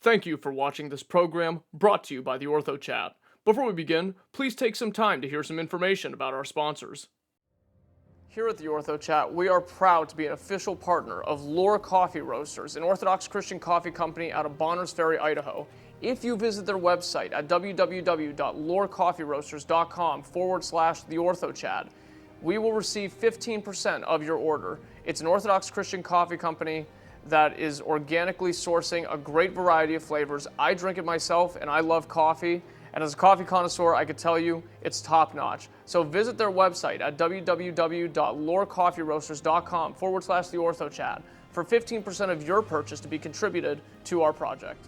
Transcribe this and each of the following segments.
Thank you for watching this program brought to you by the Orthochat. Before we begin, please take some time to hear some information about our sponsors. Here at the Orthochat, we are proud to be an official partner of Lore Coffee Roasters, an Orthodox Christian coffee company out of Bonners Ferry, Idaho. If you visit their website at www.lorecoffeeroasters.com/theorthochat, we will receive 15% of your order. It's an Orthodox Christian coffee company that is organically sourcing a great variety of flavors. I drink it myself and I love coffee. And as a coffee connoisseur, I can tell you it's top notch. So visit their website at www.lorecoffeeroasters.com/theorthochat for 15% of your purchase to be contributed to our project.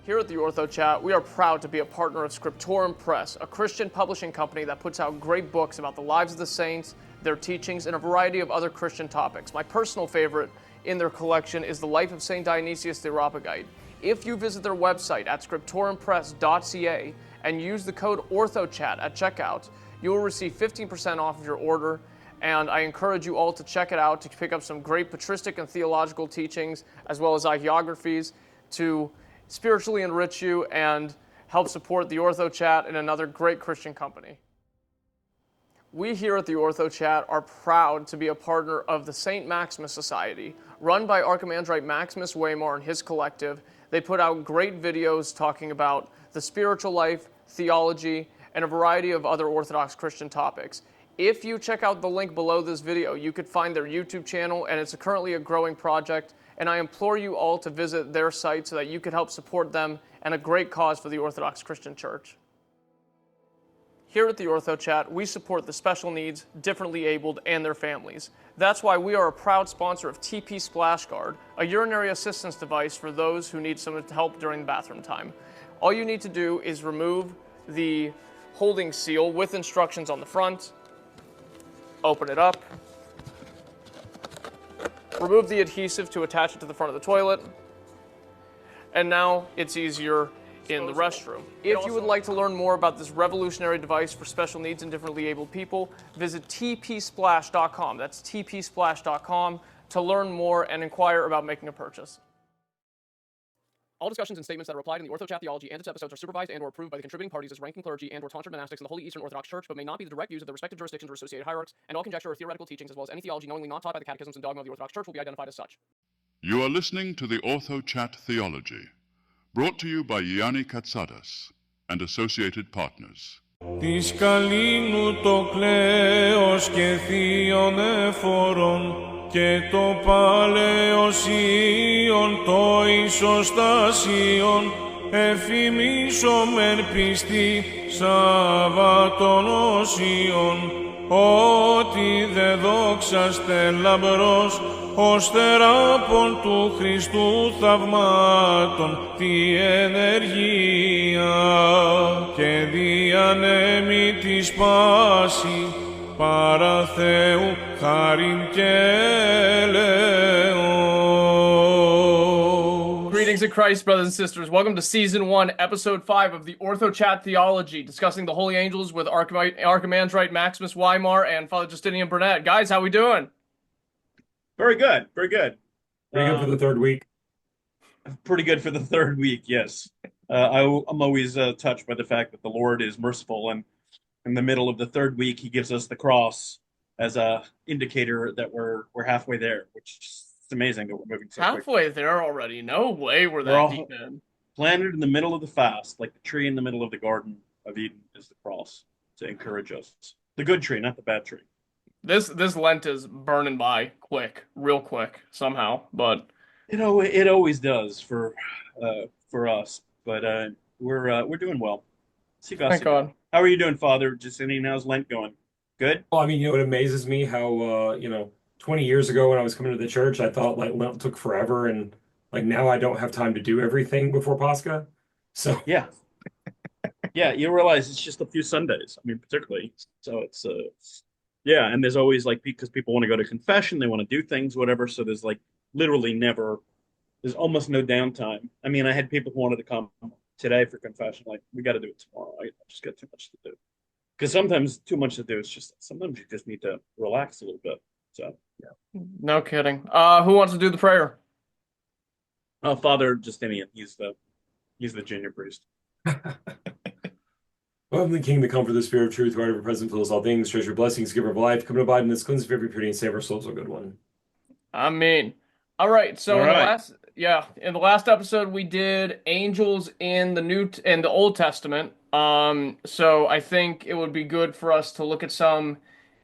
Here at the Orthochat, we are proud to be a partner of Scriptorum Press, a Christian publishing company that puts out great books about the lives of the saints, their teachings, and a variety of other Christian topics. My personal favorite in their collection is The Life of St. Dionysius the Areopagite. If you visit their website at scriptorumpress.ca and use the code ORTHOCHAT at checkout, you will receive 15% off of your order, and I encourage you all to check it out to pick up some great patristic and theological teachings, as well as hagiographies to spiritually enrich you and help support the Orthochat and another great Christian company. We here at the Orthochat are proud to be a partner of the St. Maximos Society, run by Archimandrite Maximus Waymar and his collective. They put out great videos talking about the spiritual life, theology, and a variety of other Orthodox Christian topics. If you check out the link below this video, you could find their YouTube channel, and it's currently a growing project, and I implore you all to visit their site so that you can help support them and a great cause for the Orthodox Christian Church. Here at the Orthochat, we support the special needs, differently abled, and their families. That's why we are a proud sponsor of TP Splash Guard, a urinary assistance device for those who need some help during bathroom time. All you need to do is remove the holding seal with instructions on the front, open it up, remove the adhesive to attach it to the front of the toilet, and now it's easier in the restroom. If you would like to learn more about this revolutionary device for special needs and differently abled people, visit tpsplash.com. That's tpsplash.com to learn more and inquire about making a purchase. All discussions and statements that are applied in the Orthochat Theology and its episodes are supervised and or approved by the contributing parties as ranking clergy and or tonsure monastics in the Holy Eastern Orthodox Church, but may not be the direct views of the respective jurisdictions or associated hierarchs, and all conjecture or theoretical teachings, as well as any theology knowingly not taught by the catechisms and dogma of the Orthodox Church, will be identified as such. You are listening to the Orthochat Theology, brought to you by Yanni Katsadas and associated partners. Της καλήνου το κλαίος και θείων εφορών και το παλαιοσίον το ισοστάσιον εφημίσομεν πιστή Σαββατών οσίων ότι δε δόξαστε λαμπρός ως θεράπων του Χριστού θαυμάτων τη ενεργία και διανέμει τη σπάση παρά Θεού χάριν και ελεόν. Greetings in Christ, brothers and sisters. Welcome to Season 1, Episode 5 of the Orthochat Theology, discussing the Holy Angels with Archimandrite Maximus Waymar and Father Justinian Burnett. Guys, how we doing? Very good. Very good. Pretty good for the third week. Pretty good for the third week, yes. I'm always touched by the fact that the Lord is merciful, and in the middle of the third week, He gives us the cross as a indicator that we're halfway there, which is amazing that we're moving so halfway quickly. There already. No way we're that deep in. Planted in the middle of the fast, like the tree in the middle of the Garden of Eden is the cross to encourage us. The good tree, not the bad tree. This Lent is burning by quick, real quick somehow, but it always does for us. But we're doing well. Thank God. How are you doing, Father Justinian? How's Lent going? Good. Well, I mean, it amazes me how 20 years ago when I was coming to the church, I thought like Lent took forever, and like now I don't have time to do everything before Pascha. So yeah, you realize it's just a few Sundays. I mean, particularly. So it's yeah, and there's always like, because people want to go to confession, they want to do things, whatever. So there's like literally there's almost no downtime. I mean, I had people who wanted to come today for confession. Like, we got to do it tomorrow. I just got too much to do. Because sometimes too much to do is sometimes you just need to relax a little bit. So yeah. No kidding. Who wants to do the prayer? Father Justinian. He's the junior priest. Welcome to the King, the Comforter, the Spirit of Truth, who ever present, fills all things, treasure blessings, giver of life, come to abide in this, cleanse of every purity, and save our souls, O good one. I mean, all right. So All right. in the last episode we did angels in the Old Testament. So I think it would be good for us to look at some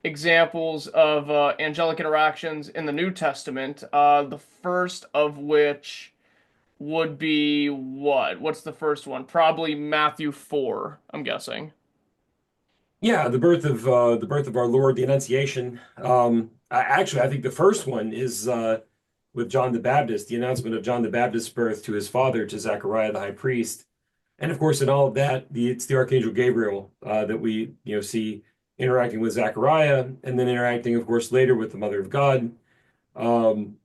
examples of angelic interactions in the New Testament. The first of which would be what? What's the first one? Probably Matthew 4, I'm guessing. Yeah, the birth of our Lord, the Annunciation. Actually, I think the first one is with John the Baptist, the announcement of John the Baptist's birth to his father, to Zechariah the high priest. And of course, in all of that, it's the Archangel Gabriel that we see interacting with Zechariah, and then interacting, of course, later with the Mother of God. Um,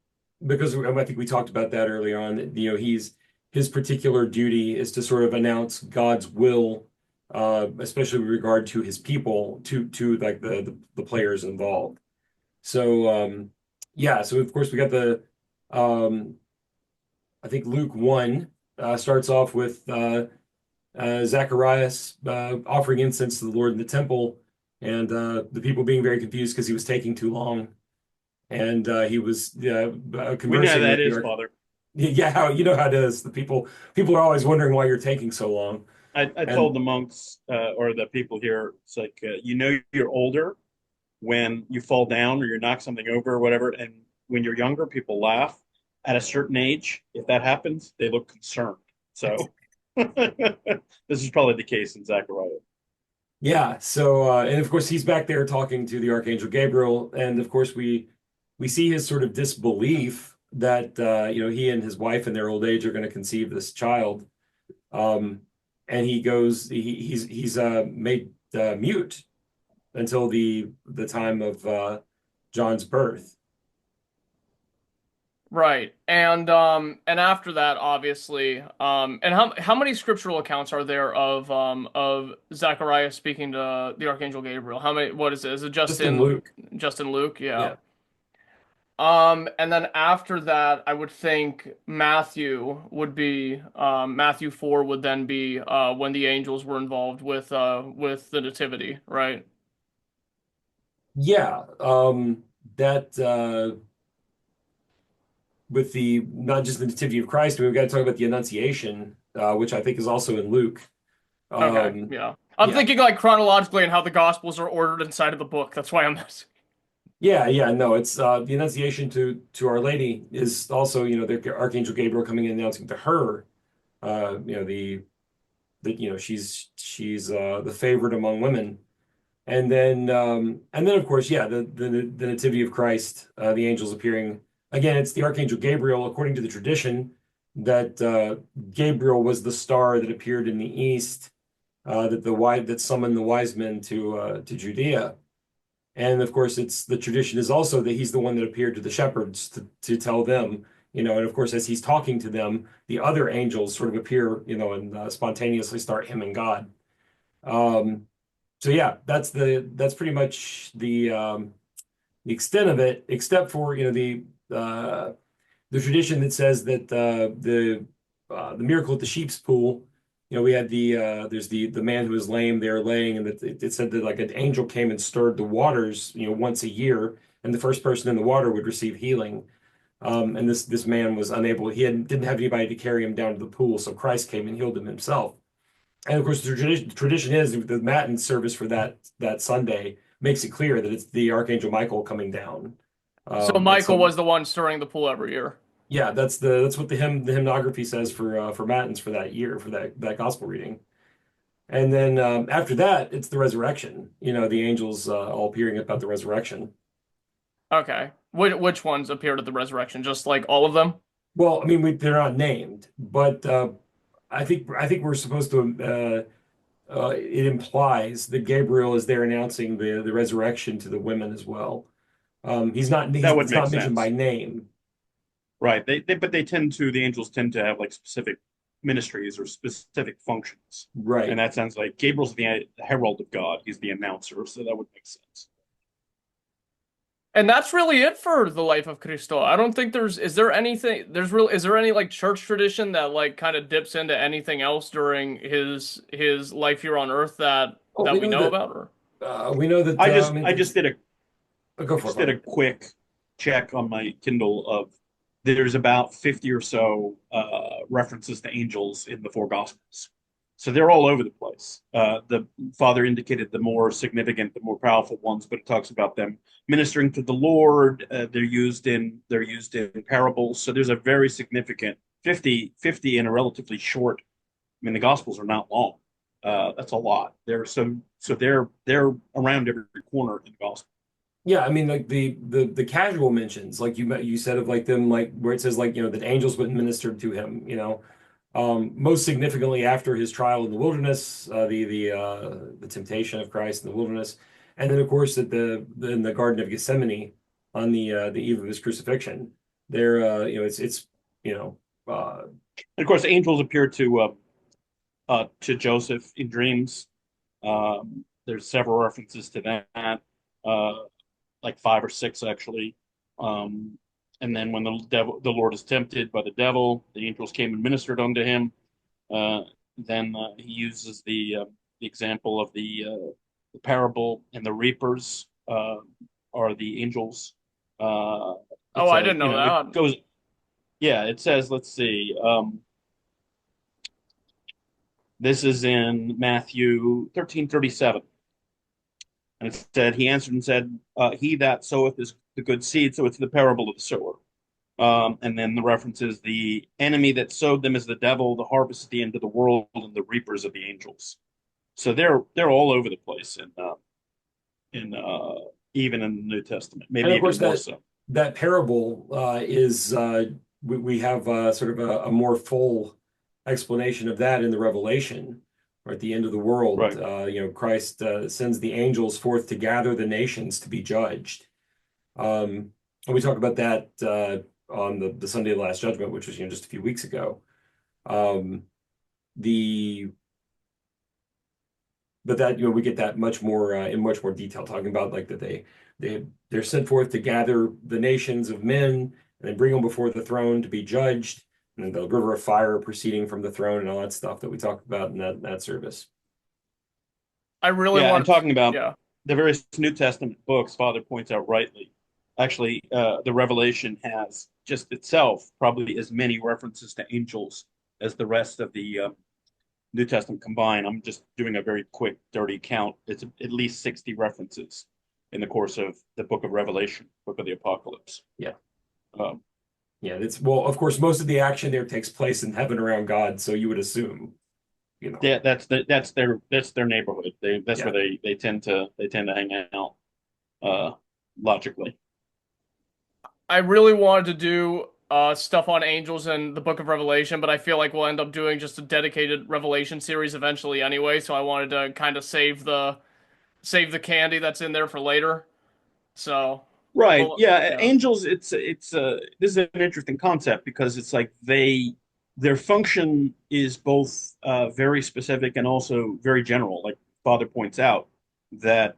because I think we talked about that earlier on. That, his particular duty is to sort of announce God's will, especially with regard to his people, to like the players involved. So yeah, so of course we got the I think Luke 1 starts off with Zacharias offering incense to the Lord in the temple, and the people being very confused because he was taking too long, and he was We know how conversing that with is, the Father. yeah, you know how it is. The people are always wondering why you're taking so long, I told and the monks or the people here, it's like you know you're older when you fall down or you knock something over or whatever, and when you're younger, people laugh. At a certain age, if that happens, they look concerned. So this is probably the case in Zechariah. yeah, so and of course he's back there talking to the Archangel Gabriel, and of course we see his sort of disbelief that he and his wife in their old age are going to conceive this child, and he's made mute until the time of John's birth. Right. And after that, obviously, and how many scriptural accounts are there of Zechariah speaking to the Archangel Gabriel? How many, what is it? Is it Just in Luke. just in Luke? Yeah. Yeah. And then after that, I would think Matthew 4 would then be when the angels were involved with the Nativity, right? Yeah, that with the not just the Nativity of Christ, we've got to talk about the Annunciation, which I think is also in Luke. Okay, Um, yeah. I'm yeah, thinking like chronologically and how the Gospels are ordered inside of the book. That's why I'm yeah, no, it's the Annunciation to Our Lady is also, the Archangel Gabriel coming in announcing to her, she's the favorite among women. And then of course, yeah, the Nativity of Christ, the angels appearing. Again, it's the Archangel Gabriel, according to the tradition, that Gabriel was the star that appeared in the east, that summoned the wise men to Judea. And of course, it's the tradition is also that he's the one that appeared to the shepherds to tell them, and of course, as he's talking to them, the other angels sort of appear, and spontaneously start hymning God. Um, so yeah, that's pretty much the extent of it, except for the tradition that says that the miracle at the sheep's pool. We had there's the man who was lame there laying, and that it said that like an angel came and stirred the waters, once a year, and the first person in the water would receive healing. And this man was unable; didn't have anybody to carry him down to the pool, so Christ came and healed him himself. And of course, the tradition is the Matin service for that Sunday makes it clear that it's the Archangel Michael coming down. So And Michael so, was the one stirring the pool every year. yeah, that's what the hymnography says for Matins for that year for that gospel reading. And then after that, it's the resurrection. The angels all appearing about the resurrection. Okay. Which ones appeared at the resurrection? Just like all of them? Well, I mean, they're not named, but I think we're supposed to. It implies that Gabriel is there announcing the resurrection to the women as well. He's not. That would It's make not mentioned by sense. name. Right. But the angels tend to have like specific ministries or specific functions. And Right. that sounds like Gabriel's the herald of God. He's the announcer. So that would make sense. And that's really it for the life of Cristo. I don't think is there anything, is there any like church tradition that like kind of dips into anything else during his life here on earth Well, that we know about? Or we know that I mean, I just did a go for it. just did a quick check on my Kindle of there's about 50 or so references to angels in the four gospels. So they're all over the place. The father indicated the more significant, the more powerful ones, but it talks about them ministering to the Lord. They're used in parables. So there's a very significant 50 in a relatively short. I mean, the gospels are not long. That's a lot. They're around every corner in the gospel. Yeah, I mean, like the casual mentions, like you said, of like them, like where it says like, that angels went and ministered to him, most significantly after his trial in the wilderness, the temptation of Christ in the wilderness, and then of course in the Garden of Gethsemane on the eve of his crucifixion. There, it's And of course, angels appear to Joseph in dreams. There's several references to that, like 5 or 6 actually. And then when the Lord is tempted by the devil, the angels came and ministered unto him. Then he uses the example of the parable, and the reapers are the angels. oh, I didn't know It that. goes. Yeah, it says. Let's see. This is in Matthew 13:37. And it said, he answered and said, he that soweth is the good seed, so it's the parable of the sower. And then the reference is the enemy that sowed them is the devil, the harvest is the end of the world, and the reapers are the angels. So they're all over the place in even in the New Testament, maybe and of even course more so. that parable is we have sort of a more full explanation of that in the Revelation, or at the end of the world. Right. Christ sends the angels forth to gather the nations to be judged. And we talked about that on the Sunday of the Last Judgment, which was just a few weeks ago. The But that we get that much more in much more detail, talking about like that they're sent forth to gather the nations of men and then bring them before the throne to be judged, and then the river of fire proceeding from the throne and all that stuff that we talked about in that service. I really Yeah, and want, talking about yeah. the various New Testament books, Father points out rightly. Actually, the Revelation has just itself probably as many references to angels as the rest of the New Testament combined. I'm just doing a very quick, dirty count. It's at least 60 references in the course of the book of Revelation, book of the Apocalypse. Yeah. Um, Yeah, well, of course, most of the action there takes place in heaven around God, so you would assume, yeah, that's their neighborhood. That's where they tend to hang out logically. I really wanted to do stuff on angels and the Book of Revelation, but I feel like we'll end up doing just a dedicated Revelation series eventually anyway. So I wanted to kind of save the candy that's in there for later. So, Right. well, Yeah. yeah, Angels, this is an interesting concept because it's like their function is both very specific and also very general. Like Father points out that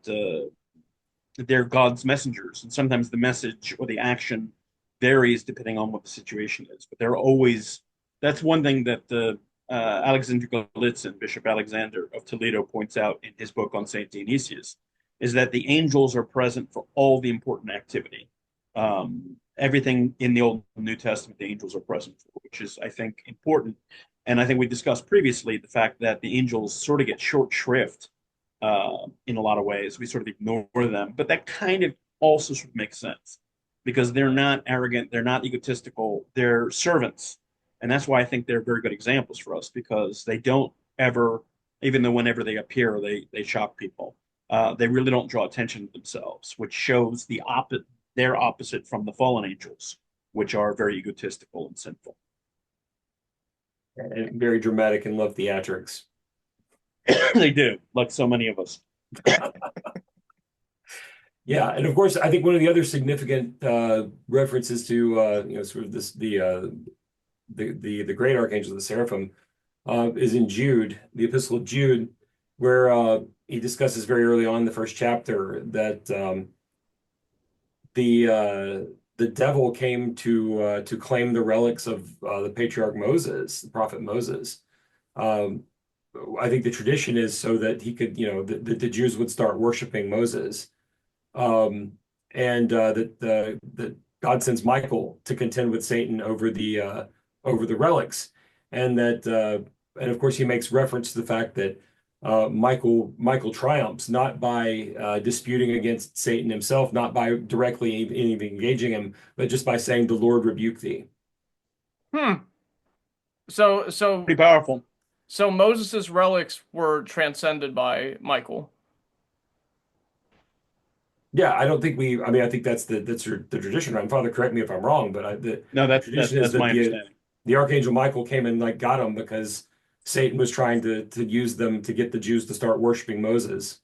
they're God's messengers, and sometimes the message or the action varies depending on what the situation is. But they're always that's one thing that the Alexander Golitsyn, Bishop Alexander of Toledo, points out in his book on Saint Dionysius, is that the angels are present for all the important activity. Everything in the Old and New Testament, the angels are present for, which is, I think, important. And I think we discussed previously the fact that the angels sort of get short shrift in a lot of ways. We sort of ignore them, but that kind of also sort of makes sense because they're not arrogant, they're not egotistical, they're servants. And that's why I think they're very good examples for us because they don't ever, even though whenever they appear, they shock people. They really don't draw attention to themselves, which shows their opposite from the fallen angels, which are very egotistical and sinful. and very dramatic and love theatrics. They do, like so many of us. Yeah, and of course, I think one of the other significant references to sort of this the great archangel, the seraphim, is in Jude, the Epistle of Jude, where he discusses very early on in the first chapter that the devil came to claim the relics of the patriarch Moses, the prophet Moses. Um, I think the tradition is so that he could, the Jews would start worshiping Moses, um, and that God sends Michael to contend with Satan over the relics, and and of course he makes reference to the fact that Michael triumphs not by disputing against Satan himself, not by directly even engaging him, but just by saying, "The Lord rebuke thee." Hmm. So Pretty powerful. so Moses's relics were transcended by Michael. Yeah, I don't think we. I mean, I think the tradition. Right? Father, correct me if I'm wrong, but No, the tradition is that's that my understanding. the archangel Michael came and like got him because Satan was trying to use them to get the Jews to start worshiping Moses.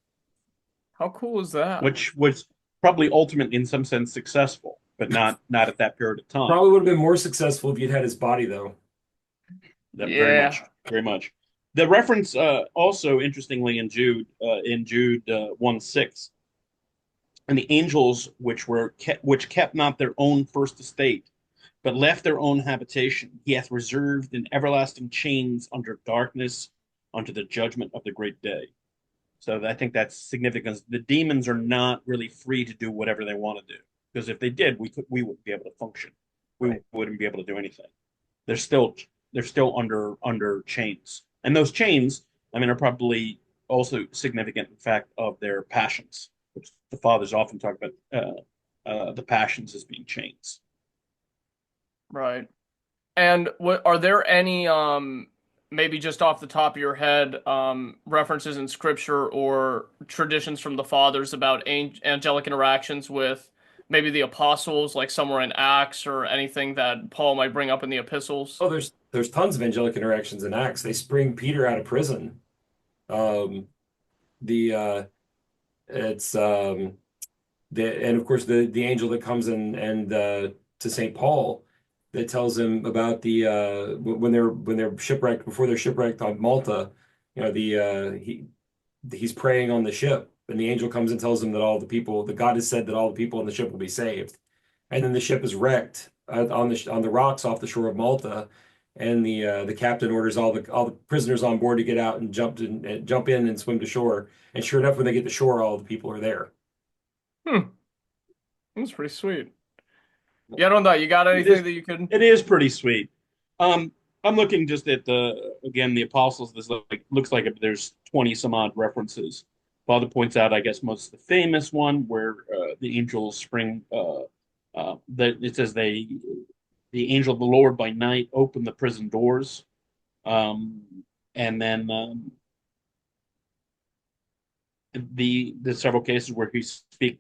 How cool is that? Which was probably ultimately in some sense successful, but not at that period of time. Probably would have been more successful if you'd had his body, though. That very Yeah. much, very much. The reference also interestingly in Jude 1:6, and the angels which kept not their own first estate, but left their own habitation, he hath reserved in everlasting chains under darkness unto the judgment of the great day. So I think that's significant. The demons are not really free to do whatever they want to do, because if they did, we wouldn't be able to function. We Right. wouldn't be able to do anything. They're still under chains, and those chains, I mean, are probably also significant in fact of their passions, which the fathers often talk about the passions as being chains. Right. And what are there any maybe just off the top of your head references in scripture or traditions from the fathers about angelic interactions with maybe the apostles, like somewhere in Acts or anything that Paul might bring up in the epistles? Oh, there's tons of angelic interactions in Acts. They spring Peter out of prison. Um, the it's and of course the angel that comes in and to St. Paul that tells him about when they're shipwrecked before they're shipwrecked on Malta, he's praying on the ship, and the angel comes and tells him that that God has said that all the people on the ship will be saved, and then the ship is wrecked on the rocks off the shore of Malta, and the captain orders all the prisoners on board to get out and jump in and swim to shore, and sure enough, when they get to shore, all the people are there. Hmm, that's pretty sweet. Yeah, I don't know. You got It is anything that you could? it is pretty sweet. Um, I'm looking just at the apostles. This looks like there's 20 some odd references. Father points out, I guess, most the famous one where the angels spring. That it says the angel of the Lord by night opened the prison doors, um, and then the several cases where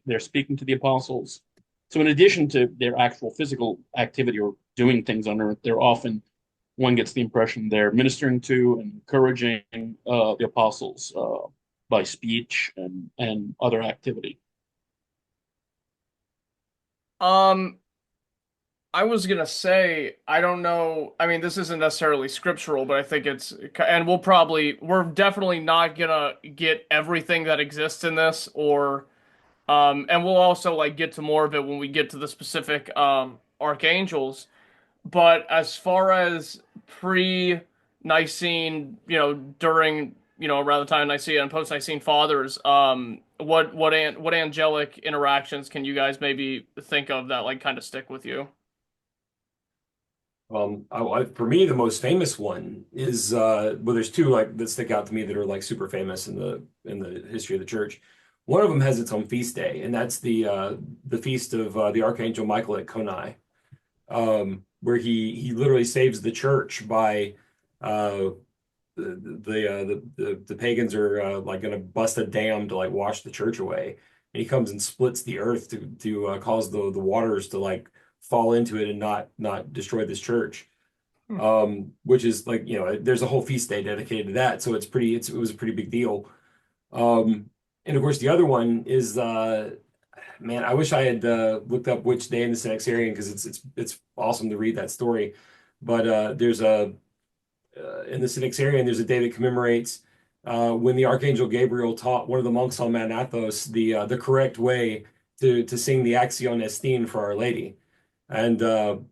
they're speaking to the apostles. So in addition to their actual physical activity or doing things on earth, they're often one gets the impression they're ministering to and encouraging the apostles by speech and other activity. Um, I was gonna say, I don't know. I mean, this isn't necessarily scriptural, but I think and we're definitely not gonna get everything that exists in this, and we'll also like get to more of it when we get to the specific archangels. But as far as pre-Nicene, during, around the time of Nicaea and post-Nicene fathers, what angelic interactions can you guys maybe think of that like kind of stick with you? For me, the most famous one is well, there's two like that stick out to me that are like super famous in the history of the church. One of them has its own feast day, and that's the feast of the Archangel Michael at Conai, where he literally saves the church by uh, the pagans are like going to bust a dam to like wash the church away, and he comes and splits the earth to cause the waters to like fall into it and not destroy this church. Hmm. Which is like there's a whole feast day dedicated to that, so it was a pretty big deal. And of course the other one is man, I wish I had looked up which day in the Synaxarion because it's awesome to read that story. But there's a in the Synaxarion, there's a day that commemorates when the Archangel Gabriel taught one of the monks on Mount Athos the correct way to sing the Axion Estine for Our Lady. And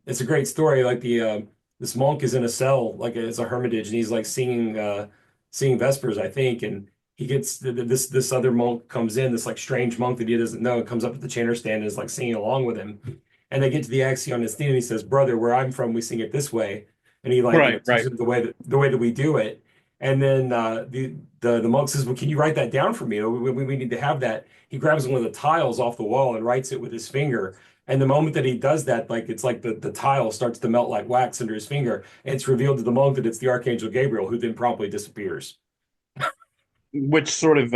it's a great story. Like the this monk is in a cell, like it's a hermitage, and he's like singing Vespers, I think. And he gets this other monk comes in, this like strange monk that he doesn't know, and comes up to the chanter stand and is like singing along with him. And they get to the Axion Estine, and he says, "Brother, where I'm from, we sing it this way." And he like Right, teaches right. him the way that we do it. And then the monk says, "Well, can you write that down for me? We need to have that." He grabs one of the tiles off the wall and writes it with his finger. And the moment that he does that, like it's like the tile starts to melt like wax under his finger. And it's revealed to the monk that it's the Archangel Gabriel, who then promptly disappears. Which sort of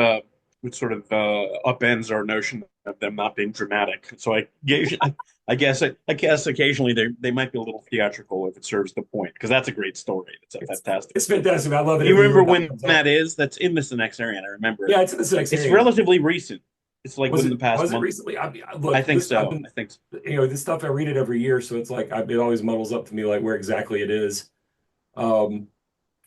upends our notion of them not being dramatic. So I guess occasionally they might be a little theatrical if it serves the point, because that's a great story. It's fantastic. It's fantastic. I love it. You Every remember year when comes that up. is? That's in the Synaxarion. I remember it. Yeah, it's in the next It's area. relatively recent. It's like Was within the it past was it month. recently? Look, I think this, I've so. been, I think so. this stuff I read it every year, so it's like it always muddles up to me like where exactly it is. Um,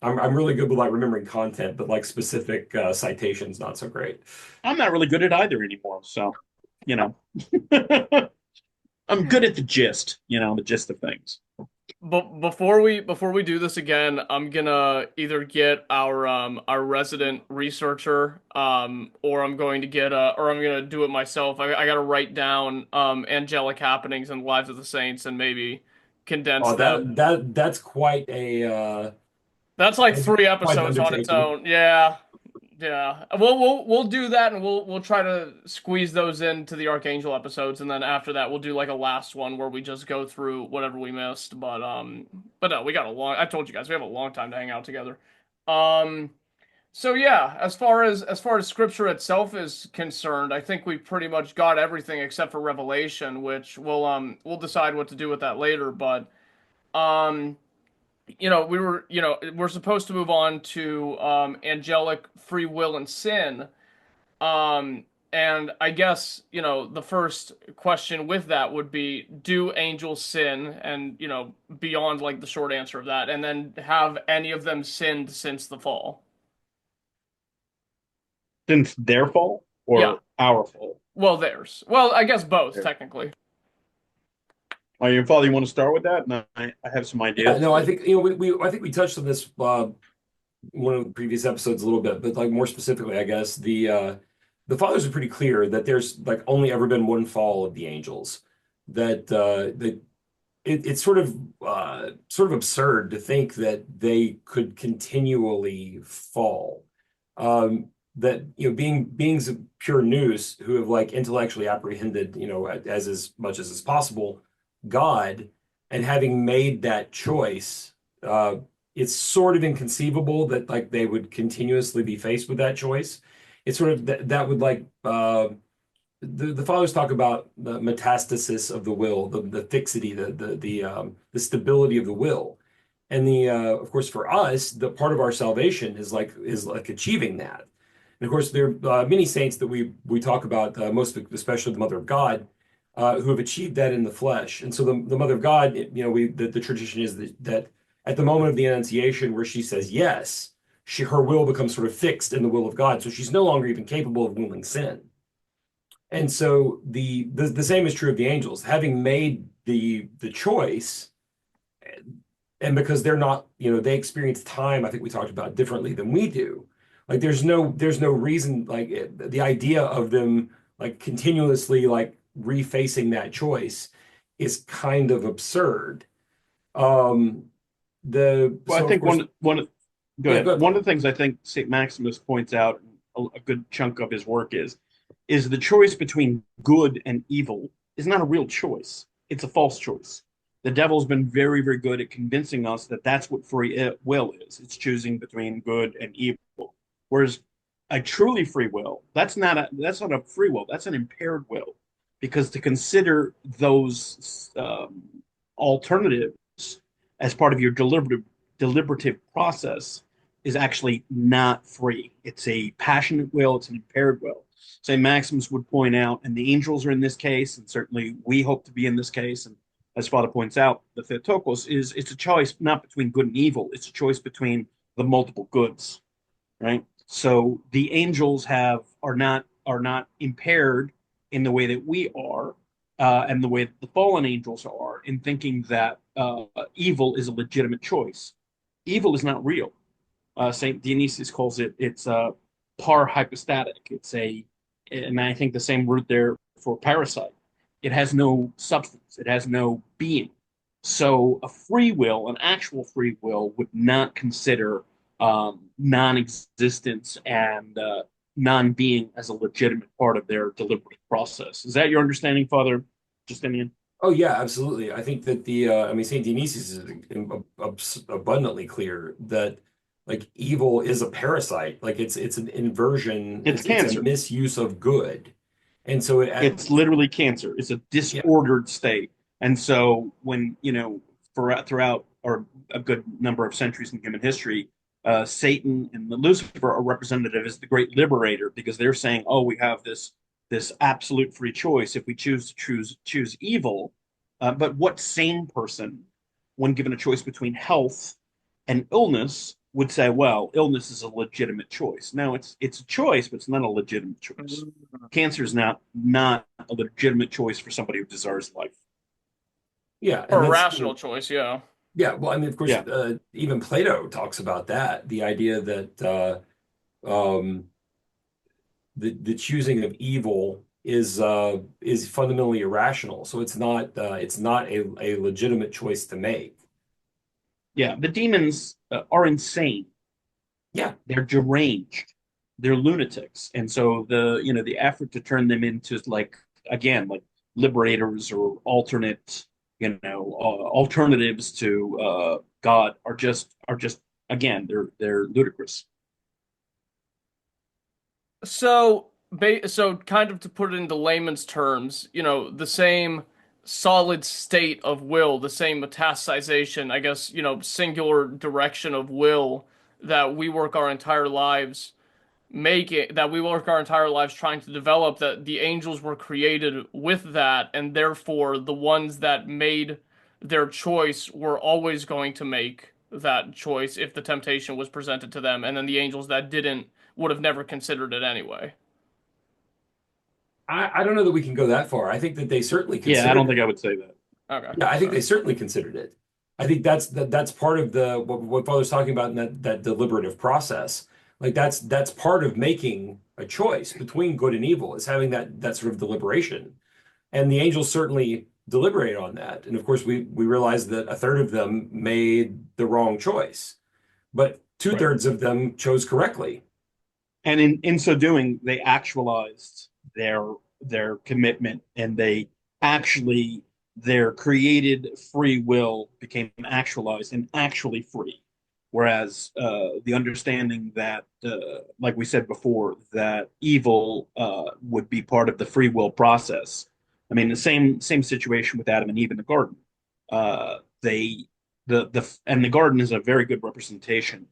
I'm really good with like remembering content, but like specific citations, not so great. I'm not really good at either anymore. So, you know, I'm good at the gist. The gist of things. But before we do this again, I'm gonna either get our resident researcher or I'm going to get or I'm gonna do it myself. I gotta write down angelic happenings and lives of the saints and maybe condense Oh, them. that's quite a That's like that's three quite an episodes on its undertaking. own. Yeah. Yeah. We'll do that and we'll try to squeeze those into the Archangel episodes, and then after that we'll do like a last one where we just go through whatever we missed. But no, we got a long I told you guys we have a long time to hang out together. Um so yeah, as far as scripture itself is concerned, I think we pretty much got everything except for Revelation, which we'll decide what to do with that later, but um we're supposed to move on to angelic free will and sin. Um, and I guess, the first question with that would be, do angels sin? And, beyond like the short answer of that, and then have any of them sinned since the fall? Since their fall Yeah. or our fall? Well, theirs. Well, I guess both, Yeah. technically. Your father, you want to start with that? And I have some Yeah, ideas. no, I think I think we touched on this one of the previous episodes a little bit, but like more specifically, I guess the fathers are pretty clear that there's like only ever been one fall of the angels. That it's sort of absurd to think that they could continually fall. That being beings of pure nous who have like intellectually apprehended as much as is possible God, and having made that choice, it's sort of inconceivable that like they would continuously be faced with that choice. It's sort of that would like the fathers talk about the metastasis of the will, the fixity, the stability of the will, and the of course for us, the part of our salvation is like achieving that. And of course, there are many saints that we talk about, most especially the Mother of God, who have achieved that in the flesh. And so the Mother of God, the tradition is that at the moment of the Annunciation, where she says yes, her will becomes sort of fixed in the will of God, so she's no longer even capable of willing sin. And so the same is true of the angels, having made the choice, and because they're not, they experience time, I think we talked about differently than we do. Like there's no reason, like the idea of them like continuously like refacing that choice is kind of absurd. Um Well, I so of think course, go yeah, ahead. go One ahead. of the things I think St. Maximus points out, a good chunk of his work is the choice between good and evil is not a real choice. It's a false choice. The devil's been very, very good at convincing us that that's what free will is. It's choosing between good and evil. Whereas a truly free will, that's not a free will. That's an impaired will, because to consider those alternatives as part of your deliberative process is actually not free. It's a passionate will, it's an impaired will. St. Maximus would point out, and the angels are in this case, and certainly we hope to be in this case. And as Father points out, the Theotokos it's a choice not between good and evil, it's a choice between the multiple goods, right? So the angels are not impaired in the way that we are, and the way that the fallen angels are, in thinking that evil is a legitimate choice. Evil is not real. Saint Dionysius calls it's parhypostatic. And I think the same root there for parasite. It has no substance. It has no being. So a free will, an actual free will, would not consider non-existence and non-being as a legitimate part of their deliberative process. Is that your understanding, Father Justinian? Oh yeah, absolutely. I think that Saint Dionysius is abundantly clear that like evil is a parasite. Like it's an inversion. It's It's a cancer. misuse of good, and so It's literally cancer. It's a yeah. disordered state. And so when, throughout or a good number of centuries in human history, Satan and Lucifer are representative as the great liberator, because they're saying, oh, we have this absolute free choice if we choose to choose evil. But what sane person, when given a choice between health and illness, would say, well, illness is a legitimate choice? No, it's a choice, but it's not a legitimate choice. Cancer is not a legitimate choice for somebody who desires life. Yeah, Or and a that's rational choice, yeah. yeah. Well, I mean, of course, Yeah. even Plato talks about that. The idea that the choosing of evil is fundamentally irrational. So it's not a legitimate choice to make. Yeah, the demons are insane. Yeah, They're deranged. They're lunatics. And so the effort to turn them into, like, again, like liberators or alternatives to God are just again, they're ludicrous. So, so kind of to put it into layman's terms, the same solid state of will, the same metastasization, I guess, singular direction of will that we work our entire lives trying to develop, that the angels were created with that, and therefore the ones that made their choice were always going to make that choice if the temptation was presented to them, and then the angels that didn't would have never considered it anyway. I don't know that we can go that far. I think that they certainly Yeah, I considered don't it. think I would say that. Okay, Yeah, I think sorry. they certainly considered it. I think that's part of what Father's talking about in that deliberative process. Like that's part of making a choice between good and evil, is having that sort of deliberation. And the angels certainly deliberate on that. And of course, we realize that a third of them made the wrong choice, but Right. two-thirds of them chose correctly. And in so doing, they actualized their commitment, and they actually their created free will became actualized and actually free. Whereas the understanding that, like we said before, that evil would be part of the free will process. I mean, the same situation with Adam and Eve in the garden. They the garden is a very good representation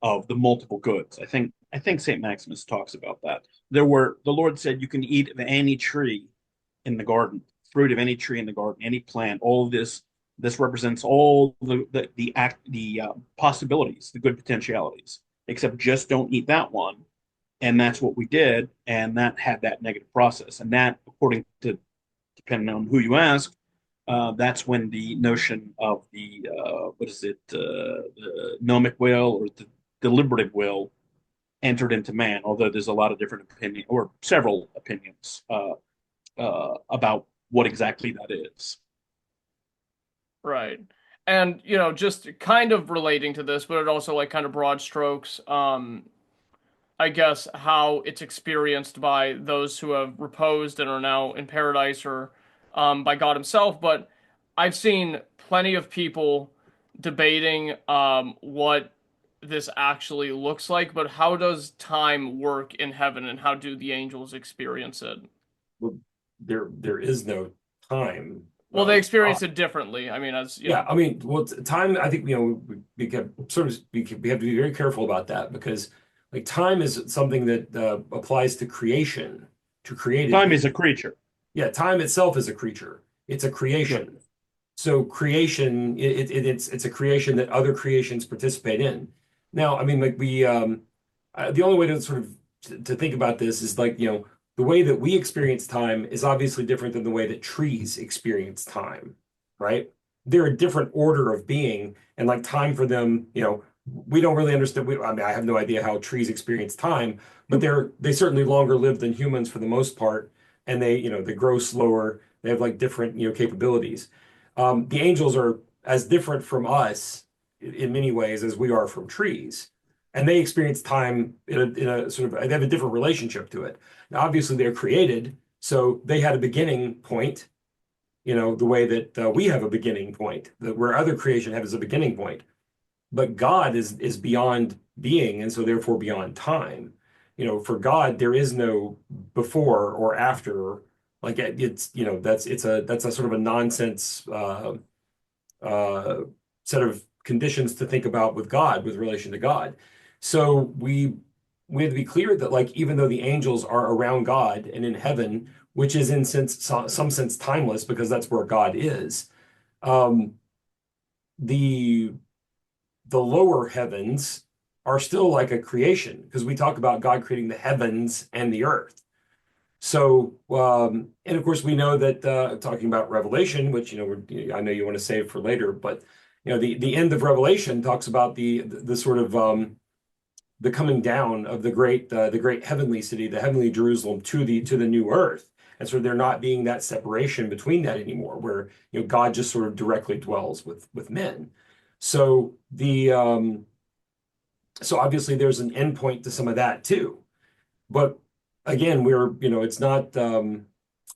of the multiple goods. I think Saint Maximus talks about that. The Lord said you can eat of any tree in the garden, fruit of any tree in the garden, any plant. All of this represents all the possibilities, the good potentialities. Except just don't eat that one, and that's what we did, and that had that negative process, and that, according to, depending on who you ask, that's when the notion of the the gnomic will or the deliberative will entered into man. Although there's a lot of different opinion or several opinions about what exactly that is. Right. And, just kind of relating to this, but it also like kind of broad strokes, I guess how it's experienced by those who have reposed and are now in paradise, or by God Himself. But I've seen plenty of people debating what this actually looks like. But how does time work in heaven, and how do the angels experience it? Well, there is no time. Well, they Uh, experience it differently. I mean, as Yeah, I mean, well, time. I think we have sort of we have to be very careful about that, because like time is something that applies to creation, to created Time is a being. creature. Yeah, time itself is a creature. It's a Right. creation. So creation, it's a creation that other creations participate in. Now, I mean, like the only way to sort of to think about this is like the way that we experience time is obviously different than the way that trees experience time, right? They're a different order of being, and like time for them, we don't really understand. I mean, I have no idea how trees experience time, but they certainly longer live than humans for the most part, and they grow slower. They have like different capabilities. The angels are as different from us in many ways as we are from trees, and they experience time in a sort of they have a different relationship to it. Now, obviously, they're created, so they had a beginning point, the way that we have a beginning point, that where other creation has a beginning point. But God is beyond being, and so therefore beyond time. For God, there is no before or after. Like that's a sort of a nonsense uh, set of conditions to think about with God, with relation to God. So we have to be clear that like even though the angels are around God and in heaven, which is in some sense timeless because that's where God is, um, the the lower heavens are still like a creation because we talk about God creating the heavens and the earth. So, and of course, we know that talking about Revelation, which I know you want to save for later, but the end of Revelation talks about the sort of the coming down of the great heavenly city, the heavenly Jerusalem to the new earth, and so there not being that separation between that anymore, where God just sort of directly dwells with men. So so obviously there's an endpoint to some of that too. But again, it's not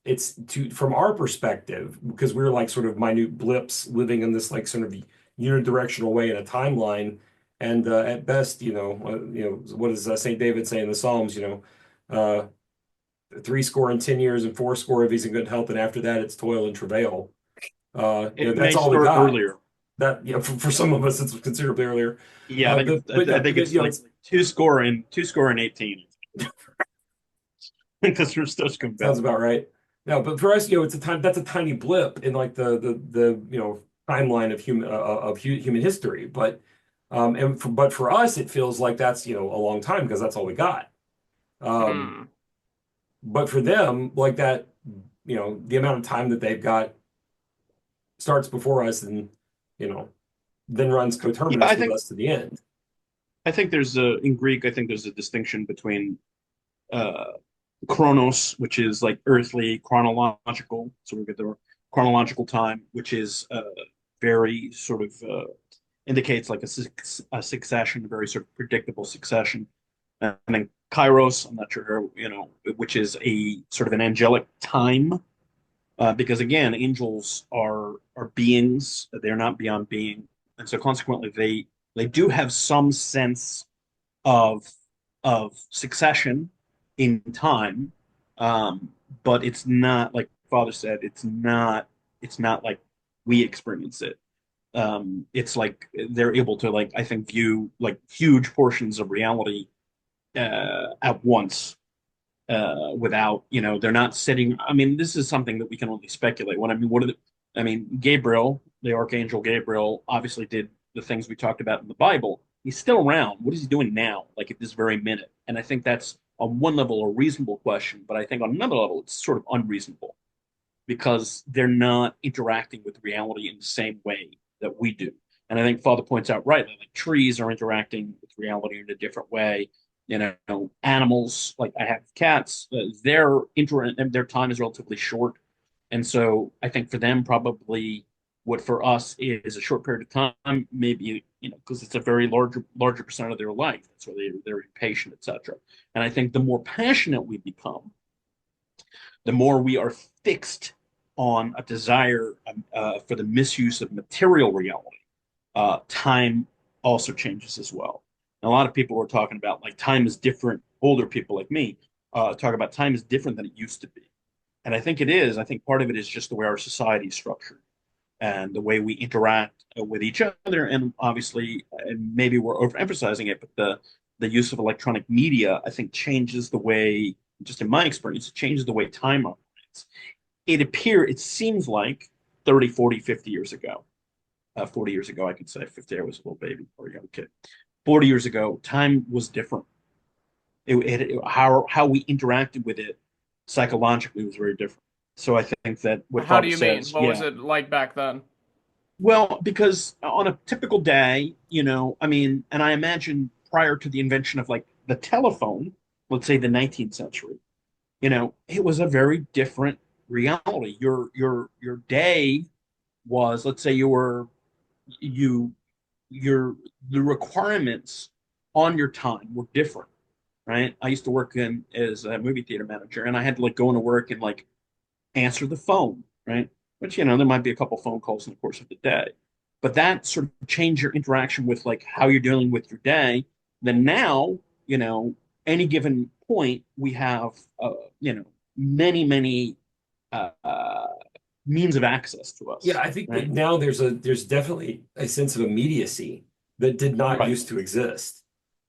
it's from our perspective, because we're like sort of minute blips living in this like sort of unidirectional way in a timeline. And at best, what does St. David say in the Psalms? 70 and 10 years and fourscore if he's in good health, and after that it's toil and travail. It may That's all we start got. earlier. That for some of us it's considerably earlier. Yeah, I think it's like two score and 18. Because we're still coming back. Sounds about right. No, but for us, it's that's a tiny blip in like the timeline of human history. But but for us, it feels like that's a long time because that's all we got. But for them, like that, the amount of time that they've got starts before us, and then runs coterminous with us to the end. I think in Greek, I think there's a distinction between chronos, which is like earthly chronological, so we get the chronological time, which is very sort of indicates like a succession, a very sort of predictable succession. And then kairos, I'm not sure, which is a sort of an angelic time, because again, angels are beings; they're not beyond being, and so consequently, they do have some sense of succession in time, but it's not like Father said. It's not like we experience it. It's like they're able to like I think view like huge portions of reality at once without they're not sitting. I mean, this is something that we can only speculate. Gabriel, the archangel Gabriel, obviously did the things we talked about in the Bible. He's still around. What is he doing now, like at this very minute? And I think that's on one level a reasonable question, but I think on another level it's sort of unreasonable because they're not interacting with reality in the same way that we do. And I think Father points out rightly, like trees are interacting with reality in a different way. Animals, like I have cats, their time is relatively short. And so I think for them, probably what for us is a short period of time, maybe, because it's a very larger percent of their life. That's why they're impatient, etc. And I think the more passionate we become, the more we are fixed on a desire for the misuse of material reality. Time also changes as well. And a lot of people were talking about like time is different. Older people like me talk about time is different than it used to be. And I think it is. I think part of it is just the way our society is structured and the way we interact with each other. And obviously, and maybe we're overemphasizing it, but the use of electronic media, I think, changes the way, just in my experience, it changes the way time operates. It seems like 30, 40, 50 years ago, 40 years ago, I could say 50, I was a little baby or a young kid. 40 years ago, time was different. How we interacted with it psychologically was very different. So I think that what How do Father you mean? says, What was yeah. it like back then? Well, because on a typical day, I mean, and I imagine prior to the invention of like the telephone, let's say the 19th century, it was a very different reality. Your day was, let's say you your the requirements on your time were different, right? I used to work in as a movie theater manager, and I had to like go into work and like answer the phone, right? Which, there might be a couple phone calls in the course of the day. But that sort of changed your interaction with like how you're dealing with your day. Then now, any given point, we have, many, many means of access to Yeah, us, I think that right? now there's definitely a sense of immediacy that did not Right, used to exist.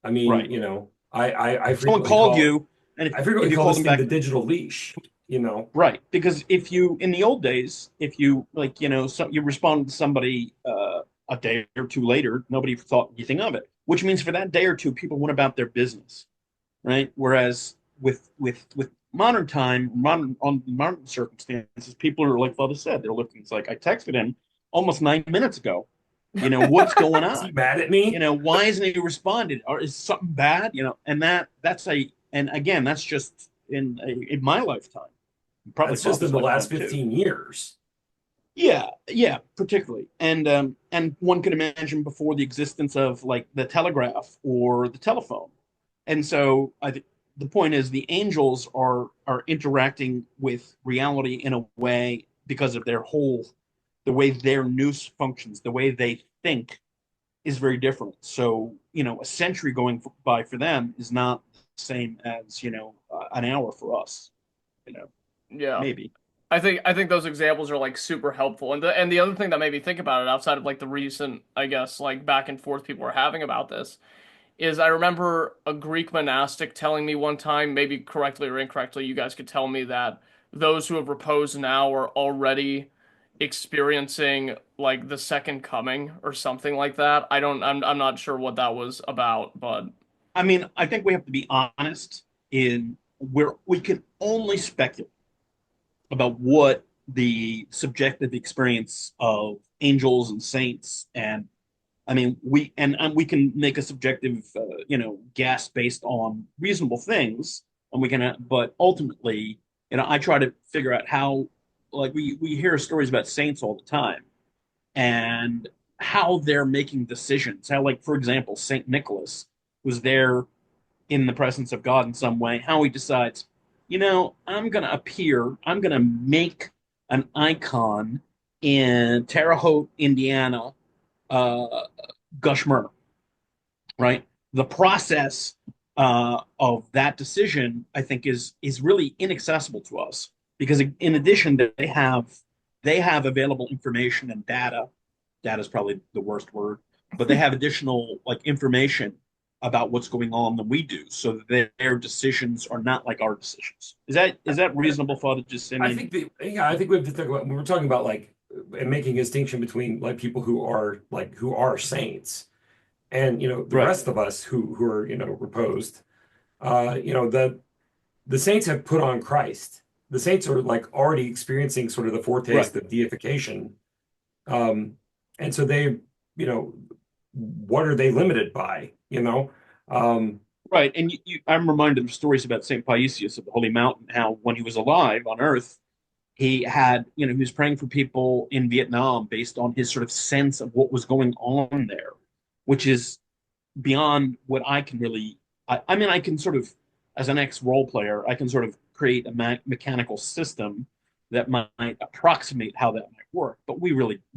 I mean, right. I If someone frequently called call you, and I if frequently you call called this them thing the back, digital leash. right? Because if you in the old days, if you like, you responded to somebody a day or two later, nobody thought anything of it. Which means for that day or two, people went about their business, right? Whereas with modern time, modern circumstances, people are like Father said, they're looking. It's like I texted him almost 9 minutes ago. What's going Is he on? mad at me? Why isn't he responded? Or is something bad? And and again, that's just in my lifetime. Probably That's just in Father's the last lifetime too. 15 years. Yeah, yeah, particularly. And one could imagine before the existence of like the telegraph or the telephone. And so I think the point is the angels are interacting with reality in a way because of the way their nous functions, the way they think is very different. So, a century going by for them is not the same as, an hour for us, you know, Yeah. maybe. I think those examples are like super helpful. And the other thing that made me think about it outside of like the recent, I guess, like back and forth people are having about this is I remember a Greek monastic telling me one time, maybe correctly or incorrectly, you guys could tell me that those who have reposed now are already experiencing like the second coming or something like that. I'm not sure what that was about, but I mean, I think we have to be honest in where we can only speculate about what the subjective experience of angels and saints and I mean and we can make a subjective guess based on reasonable things and we can but ultimately I try to figure out how like we hear stories about saints all the time and how they're making decisions how like for example Saint Nicholas was there in the presence of God in some way, how he decides, I'm going to make an icon in Terre Haute, Indiana, uh, gush myrrh, right? The process of that decision, I think, is really inaccessible to us because in addition, they have available information and data. Data is probably the worst word, but they have additional like information about what's going on than we do, so that their decisions are not like our decisions. Is that reasonable, Father? Just say I maybe. think I think we have to talk about when we're talking about like and making a distinction between like people who are saints and the Right, rest of us who are reposed. The saints have put on Christ. The saints are like already experiencing sort of the right. foretaste of deification. Um, and so they, what are they limited by? Um, Right, and I'm reminded of stories about Saint Paisius of the Holy Mountain, how when he was alive on Earth, he was praying for people in Vietnam based on his sort of sense of what was going on there, which is beyond what I can really. I mean, I can sort of, as an ex role player, I can sort of create a mechanical system that might approximate how that might work, but we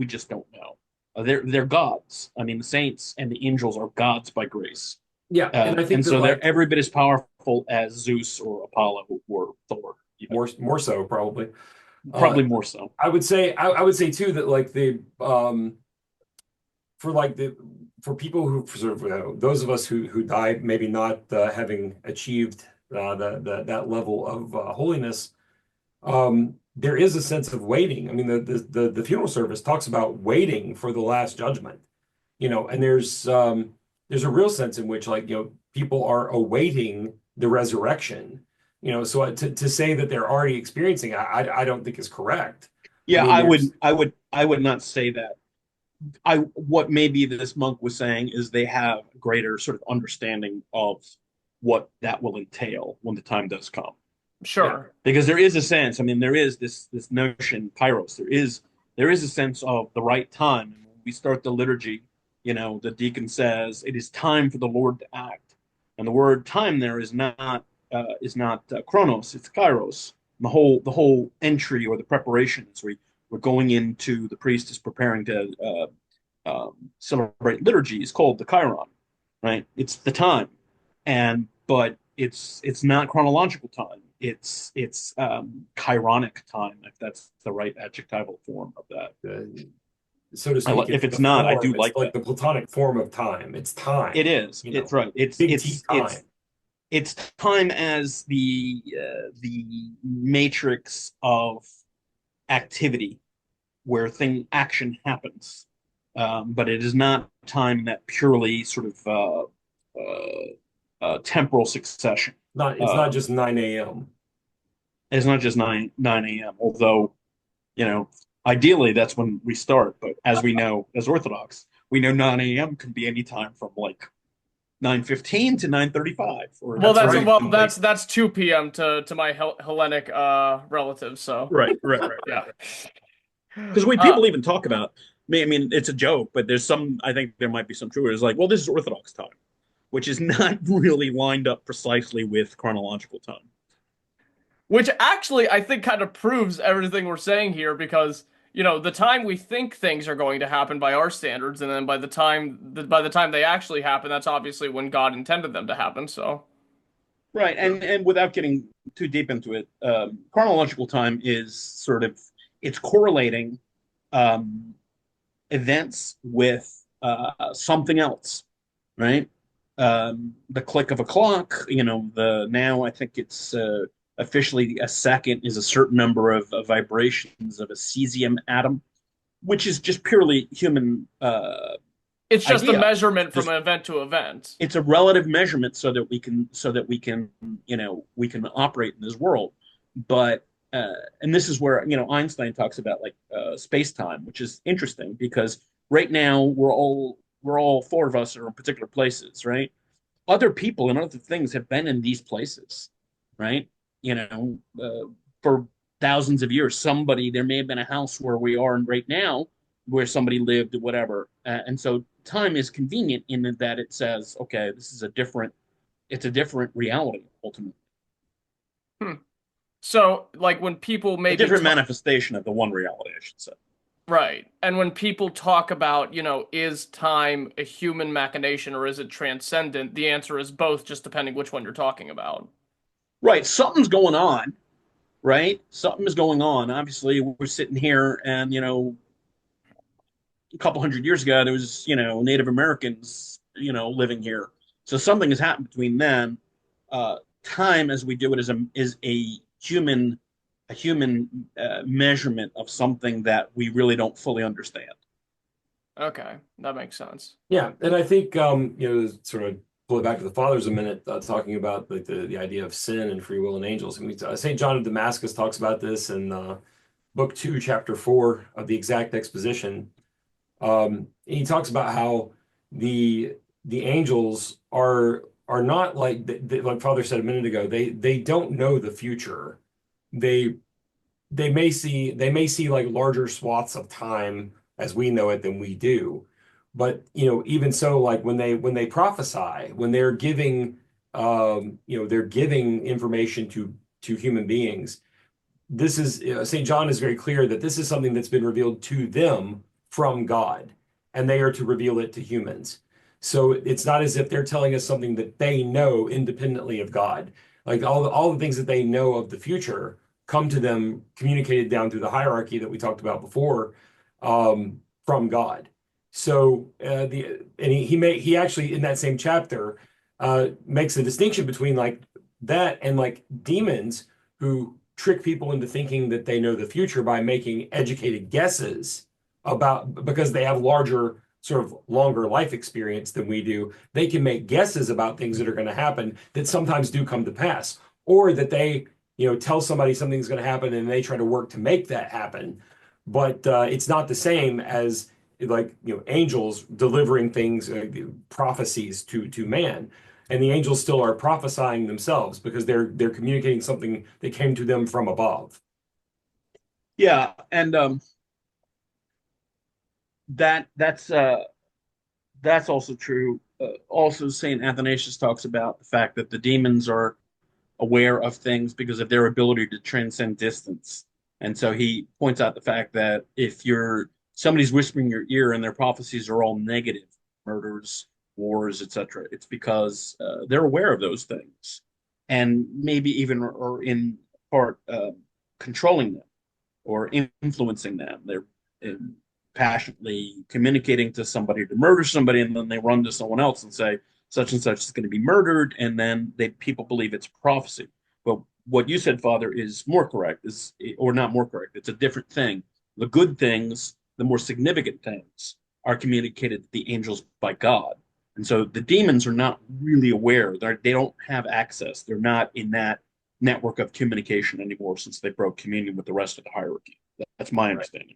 just don't know. They're gods. I mean, the saints and the angels are gods by grace. yeah, and I think And that so they're like every bit as powerful as Zeus or Apollo or Thor, more so probably. Uh, probably more so. I would say too that like for like the for people who for sort of those of us who die maybe not having achieved that level of holiness, there is a sense of waiting. I mean, the funeral service talks about waiting for the last judgment, and there's a real sense in which like people are awaiting the resurrection. So to say that they're already experiencing it, I don't think is correct. Yeah, I mean, I would not say that. What maybe this monk was saying is they have a greater sort of understanding of what that will entail when the time does come. Sure. Because there is a sense, I mean, there is this notion, kairos, there is a sense of the right time. And when we start the liturgy, the deacon says it is time for the Lord to act. And the word time there is not chronos, it's kairos. And the whole entry or the preparation is we're going into, the priest is preparing to celebrate liturgy is called the chiron, right? It's the time, but it's not chronological time. It's chironic time, if that's the right adjectival form of that. So to speak, If it's not, I do it's like like that. the Platonic form of time. It's time. It is. It's right. Big T time. It's time as the matrix of activity where action happens, but it is not time in that purely sort of temporal succession. It's not just 9 a.m. It's not just 9 a.m. Although, ideally that's when we start. But as we know, as Orthodox, we know 9 a.m. can be any time from like 9:15 to 9:35. Well, that's 2 p.m. to my Hellenic relatives. So right. Yeah. Because people even talk about, I mean, it's a joke, but I think there might be some truth. It's like, well, this is Orthodox time, which is not really lined up precisely with chronological time. Which actually, I think, kind of proves everything we're saying here, because, the time we think things are going to happen by our standards, and then by the time they actually happen, that's obviously when God intended them to happen, so. Right, and without getting too deep into it, chronological time is sort of, it's correlating events with something else, right? The click of a clock, now I think it's officially a second is a certain number of vibrations of a cesium atom, which is just purely human. It's just idea. a measurement from event to event. It's a relative measurement so that we can we can operate in this world. But and this is where Einstein talks about like space-time, which is interesting because right now we're all four of us are in particular places, right? Other people and other things have been in these places, right? For thousands of years. There may have been a house where we are right now, where somebody lived, whatever, and so time is convenient in that it says, okay, this is a different reality ultimately. So, like, when people maybe a different manifestation of the one reality, I should say. Right. And when people talk about, is time a human machination or is it transcendent? The answer is both, just depending which one you're talking about. Right. Something's going on, right? Something is going on. Obviously, we're sitting here and, a couple hundred years ago, there was, Native Americans, living here. So something has happened between then. Time, as we do it, is a human measurement of something that we really don't fully understand. Okay, that makes sense. Yeah, and I think sort of pull it back to the fathers a minute, talking about like the idea of sin and free will and angels. I mean, St. John of Damascus talks about this in book 2, chapter 4 of the Exact Exposition. He talks about how the angels are not like Father said a minute ago. They don't know the future. They may see like larger swaths of time as we know it than we do. But even so, like when they prophesy, when they're giving they're giving information to human beings, this is St. John is very clear that this is something that's been revealed to them from God, and they are to reveal it to humans. So it's not as if they're telling us something that they know independently of God. Like all the things that they know of the future come to them communicated down through the hierarchy that we talked about before, from God. So he actually in that same chapter makes a distinction between like that and like demons who trick people into thinking that they know the future by making educated guesses because they have larger, sort of longer life experience than we do. They can make guesses about things that are going to happen that sometimes do come to pass. or that they, tell somebody something's going to happen and they try to work to make that happen. But it's not the same as like angels delivering things, prophecies to man, and the angels still are prophesying themselves because they're communicating something that came to them from above. Yeah, and that's also true. Also, Saint Athanasius talks about the fact that the demons are aware of things because of their ability to transcend distance. And so he points out the fact that if somebody's whispering in your ear and their prophecies are all negative, murders, wars, etc., it's because they're aware of those things, and maybe even or in part controlling them or influencing them. They're passionately communicating to somebody to murder somebody, and then they run to someone else and say such and such is going to be murdered, and then people believe it's prophecy. But what you said, Father, is more correct, or not more correct. It's a different thing. The good things, the more significant things, are communicated to the angels by God, and so the demons are not really aware. They don't have access. They're not in that network of communication anymore since they broke communion with the rest of the hierarchy. That's my understanding.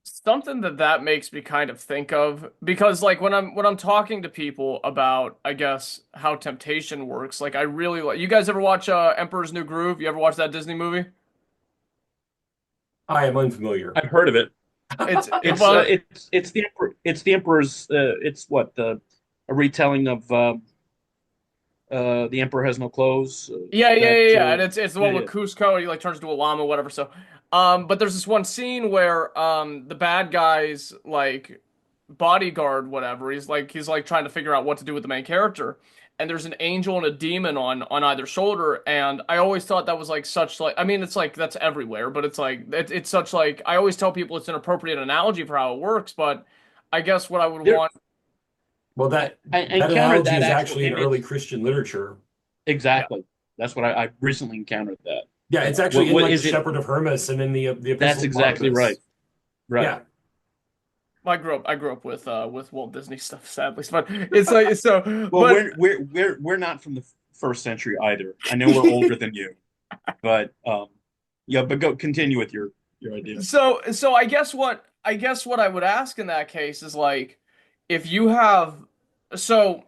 Something that makes me kind of think of, because like when I'm talking to people about, I guess, how temptation works, like I really like, you guys ever watch Emperor's New Groove? You ever watch that Disney movie? I am unfamiliar. I've heard of it. It's It's well, the emperor's. It's what a retelling of the emperor has no clothes. yeah, and it's the Yeah, one yeah. with Cusco. He like turns into a llama, whatever. So, but there's this one scene where the bad guy's like bodyguard, whatever. He's like trying to figure out what to do with the main character, and there's an angel and a demon on either shoulder. And I always thought that was like such like, I mean, it's like that's everywhere, but it's like it's such like, I always tell people it's an appropriate analogy for how it works. But I guess what I would There, want. Well, that I that encountered analogy that is actual actually in early image. Christian literature. Yeah, Exactly. That's what I recently encountered that. Yeah, it's actually in What like the is it? Shepherd of Hermas and in the That's Epistle of exactly right. Barnabas. Right. Yeah. I grew up with Walt Disney stuff, sadly, but it's like so. Well, But we're not from the first century either. I know we're older than you, but yeah. But go continue with your idea. so I guess what I would ask in that case is like, if you have, so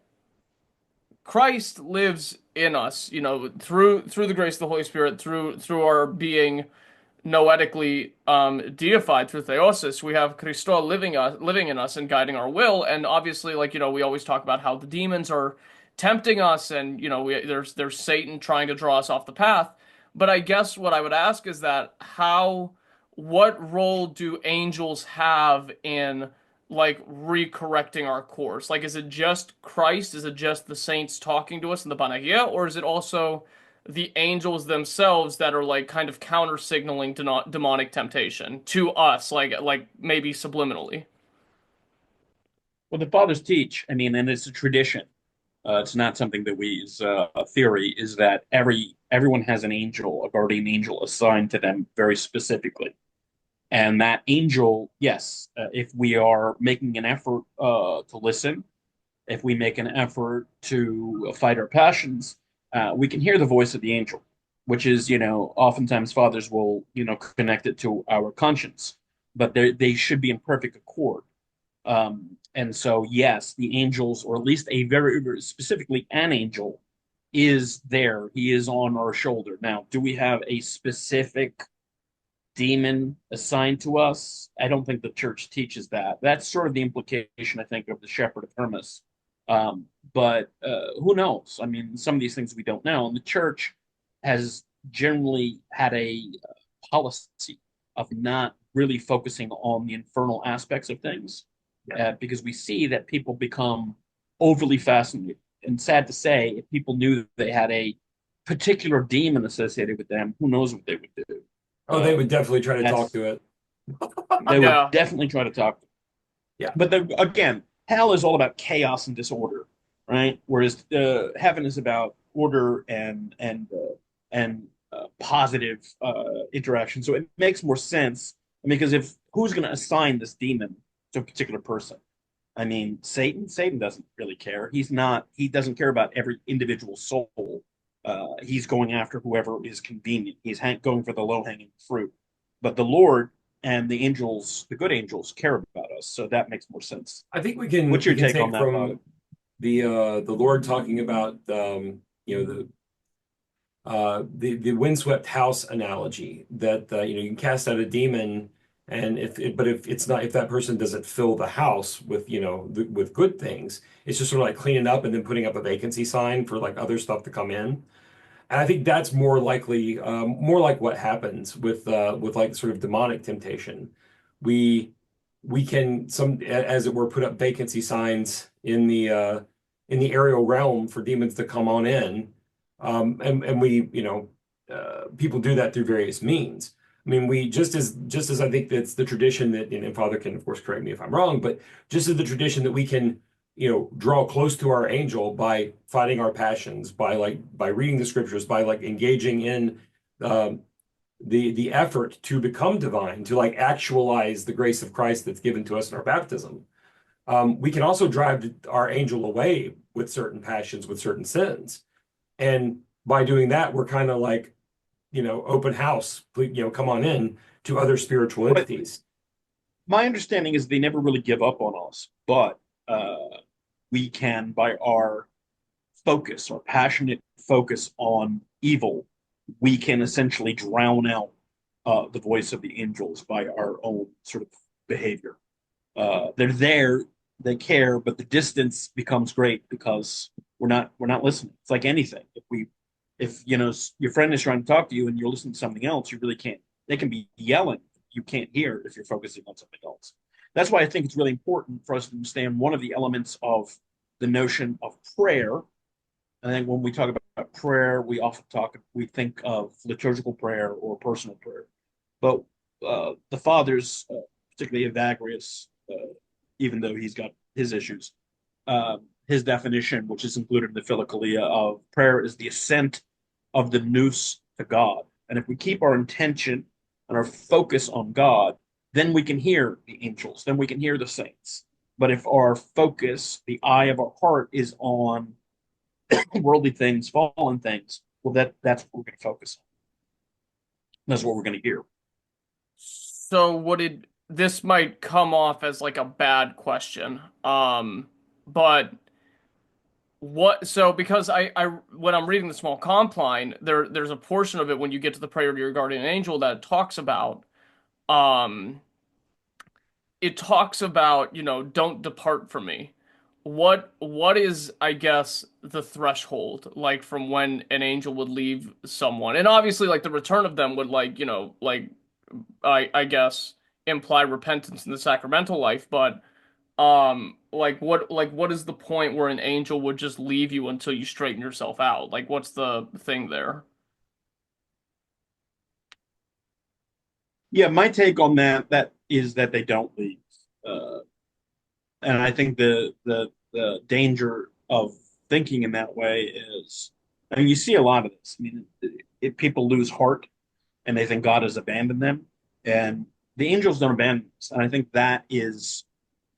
Christ lives in us, through the grace of the Holy Spirit, through our being noetically deified through theosis. We have Christos living in us and guiding our will. And obviously, like, we always talk about how the demons are tempting us, and there's Satan trying to draw us off the path. But I guess what I would ask is that what role do angels have in like recorrecting our course? Like, is it just Christ? Is it just the saints talking to us in the Panagia, or is it also the angels themselves that are like kind of counter signaling demonic temptation to us, like maybe subliminally? Well, the fathers teach. I mean, and it's a tradition. It's not something that we as a theory. Is that everyone has an angel, a guardian angel assigned to them very specifically. And that angel, yes, if we are making an effort to listen, if we make an effort to fight our passions, we can hear the voice of the angel, which is, oftentimes fathers will, connect it to our conscience, but they should be in perfect accord. And so, yes, the angels, or at least a very specifically an angel, is there. He is on our shoulder. Now, do we have a specific demon assigned to us? I don't think the church teaches that. That's sort of the implication, I think, of the Shepherd of Hermas. But who knows? I mean, some of these things we don't know. And the church has generally had a policy of not really focusing on the infernal aspects of things, because we see that people become overly fascinated. And sad to say, if people knew they had a particular demon associated with them, who knows what they would do. Oh, they would definitely try to talk That's to it. They would Yeah. definitely try to talk. Yeah. But again, hell is all about chaos and disorder, right? Whereas heaven is about order and positive interaction. So it makes more sense, because if who's going to assign this demon to a particular person? I mean, Satan. Satan doesn't really care. He doesn't care about every individual soul. He's going after whoever is convenient. He's going for the low-hanging fruit. But the Lord and the angels, the good angels, care about us, so that makes more sense. I think What's we your can take on take that, Father? from the Lord talking about the windswept house analogy that you can cast out a demon, and if that person doesn't fill the house with with good things, it's just sort of like cleaning up and then putting up a vacancy sign for like other stuff to come in. And I think that's more likely, more like what happens with like sort of demonic temptation. We we can as it were, put up vacancy signs in the aerial realm for demons to come on in, and we people do that through various means. I mean, we just as I think that's the tradition that, and Father can of course correct me if I'm wrong, but just as the tradition that we can draw close to our angel by fighting our passions, by reading the scriptures, by like engaging in um, the effort to become divine, to like actualize the grace of Christ that's given to us in our baptism. We can also drive our angel away with certain passions, with certain sins, and by doing that, we're kind of like open house, come on in to other spiritual But entities. my understanding is they never really give up on us, but we can, by our focus, our passionate focus on evil, we can essentially drown out the voice of the angels by our own sort of behavior. They're there, they care, but the distance becomes great because we're not listening. It's like anything. If your friend is trying to talk to you and you're listening to something else, you really can't. They can be yelling, you can't hear if you're focusing on something else. That's why I think it's really important for us to understand one of the elements of the notion of prayer. I think when we talk about prayer, we think of liturgical prayer or personal prayer. But the fathers, particularly Evagrius, even though he's got his issues, his definition, which is included in the Philokalia of prayer, is the ascent of the nous to God. And if we keep our intention and our focus on God, then we can hear the angels, then we can hear the saints. But if our focus, the eye of our heart, is on worldly things, fallen things, well, that's what we're going to focus on. That's what we're going to hear. So this might come off as like a bad question. But because I when I'm reading the small compline, there's a portion of it when you get to the prayer to your guardian angel that talks about um don't depart from me. What is, I guess, the threshold like from when an angel would leave someone? And obviously like the return of them would I guess imply repentance in the sacramental life, but what is the point where an angel would just leave you until you straighten yourself out? Like what's the thing there? Yeah, my take on that is that they don't leave. Uh, and I think the danger of thinking in that way is, I mean, you see a lot of this. I mean, people lose heart and they think God has abandoned them, and the angels don't abandon us. And I think that is,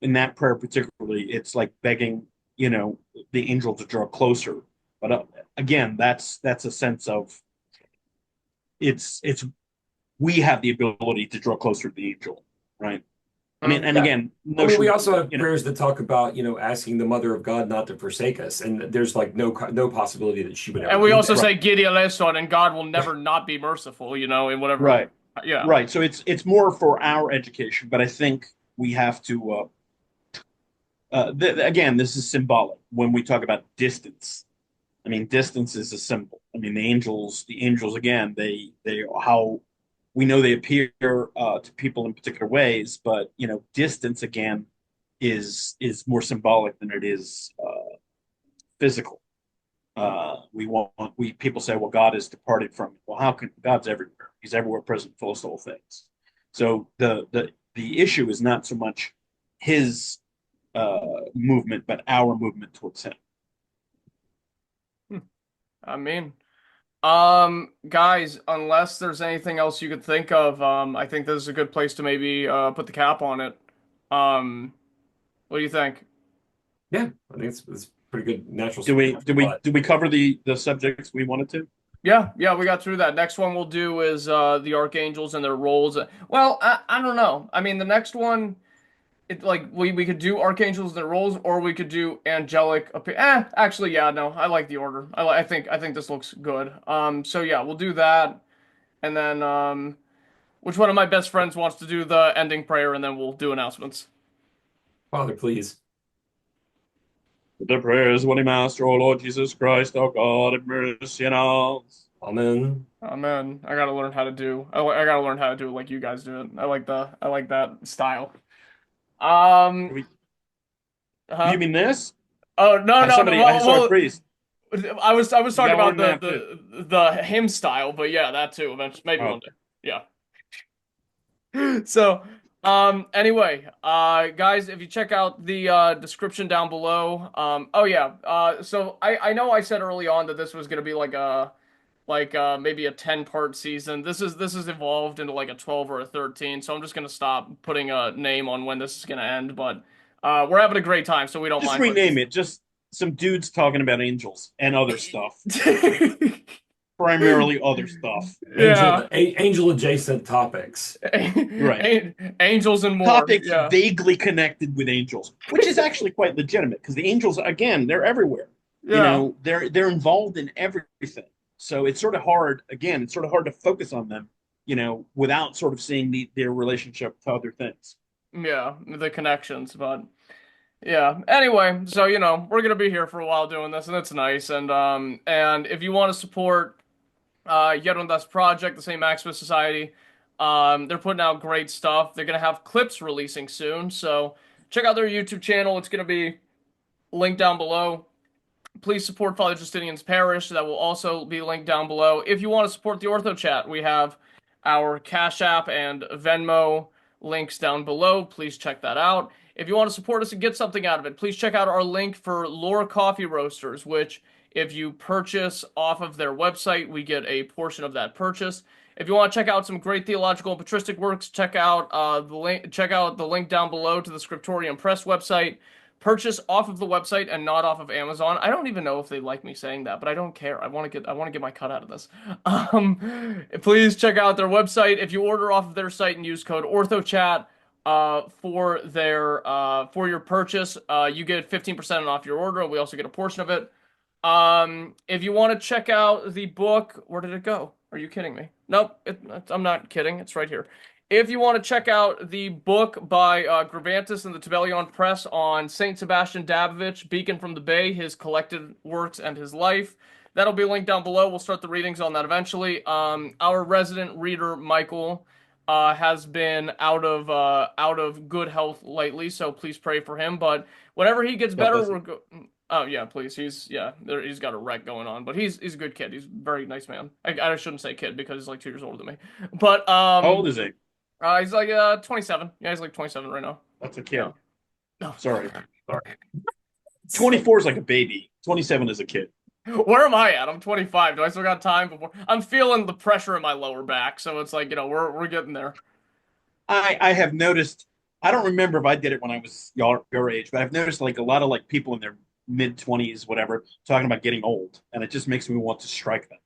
in that prayer particularly, it's like begging, the angel to draw closer. But again, that's a sense of it's we have the ability to draw closer to the angel, right? I mean, and Yeah. again, I mean, we notion, also have prayers that talk about, asking the Mother of God not to forsake us, and there's like no possibility that she would ever And we do also that. right, say Kyrie eleison, and God will never not be merciful, in whatever. right, Yeah. right. So it's more for our education, but I think we have to. Again, this is symbolic when we talk about distance. I mean, distance is a symbol. I mean, the angels again, they how we know they appear to people in particular ways, but distance again is more symbolic than it is physical. We people say, well, God is departed from it. Well, how can God's everywhere? He's everywhere present, full of all things. So the issue is not so much his movement, but our movement towards him. I mean, guys, unless there's anything else you could think of, I think this is a good place to maybe put the cap on it. What do you think? Yeah, I think it's pretty good natural Do we supernatural plot. cover the subjects we wanted to? Yeah, we got through that. Next one we'll do is the archangels and their roles. Well, I don't know. I mean, the next one, like we could do archangels and their roles, or we could do angelic. Actually, yeah, no, I like the order. I think this looks good. So yeah, we'll do that, and then which one of my best friends wants to do the ending prayer, and then we'll do announcements. Father, please. The prayers, Holy Master, O Lord Jesus Christ, our God, have mercy on us. Amen. Man, I gotta learn how to do. I gotta learn how to do it like you guys do it. I like that style. Um, You huh? mean this? Oh no, no, no. I saw a priest. I was You talking gotta about learn that too. the hymn style, but yeah, that too. Eventually, maybe Oh, one day. Yeah. So, anyway, guys, if you check out the description down below, oh yeah, so I know I said early on that this was gonna be like maybe a 10-part season. This is evolved into like a 12 or a 13, so I'm just gonna stop putting a name on when this is gonna end, but we're having a great time, so we don't just mind putting rename it. Just some dudes talking about angels and other stuff. this. Primarily other stuff. Yeah. Angel adjacent topics. Right. Angels and more. Topics Yeah. vaguely connected with angels, which is actually quite legitimate because the angels, again, they're everywhere. Yeah. They're involved in everything. So it's sort of hard, again, it's sort of hard to focus on them, without sort of seeing their relationship to other things. Yeah, the connections, but yeah. Anyway, so we're gonna be here for a while doing this, and it's nice. And if you want to support Yet on This project, the same Maximos Society, they're putting out great stuff. They're gonna have clips releasing soon, so check out their YouTube channel. It's gonna be linked down below. Please support Father Justinian's parish. That will also be linked down below. If you want to support the Orthochat, we have our Cash App and Venmo links down below. Please check that out. If you want to support us and get something out of it, please check out our link for Lore Coffee Roasters, which if you purchase off of their website, we get a portion of that purchase. If you want to check out some great theological and patristic works, check out the link. Check out the link down below to the Scriptorium Press website. Purchase off of the website and not off of Amazon. I don't even know if they like me saying that, but I don't care. I want to get my cut out of this. Please check out their website. If you order off of their site and use code Orthochat for your purchase, you get 15% off your order, and we also get a portion of it. If you want to check out the book, where did it go? Are you kidding me? Nope, I'm not kidding. It's right here. If you want to check out the book by Gravantis and the Tibelion Press on Saint Sebastian Dabovich, Beacon from the Bay, his collected works and his life, that'll be linked down below. We'll start the readings on that eventually. Our resident reader, Michael, has been out of good health lately, so please pray for him. But whenever he gets better, oh yeah, please. He's got a wreck going on, but he's a good kid. He's a very nice man. I shouldn't say kid because he's like 2 years older than me. But How old is he? He's like 27. Yeah, he's like 27 right now. That's a kid. Yeah. No. Sorry. 24 is like a baby. 27 is a kid. Where am I at? I'm 25. Do I still got time before? I'm feeling the pressure in my lower back, so it's like, we're getting there. I have noticed, I don't remember if I did it when I was your age, but I've noticed like a lot of like people in their mid 20s, whatever, talking about getting old, and it just makes me want to strike them.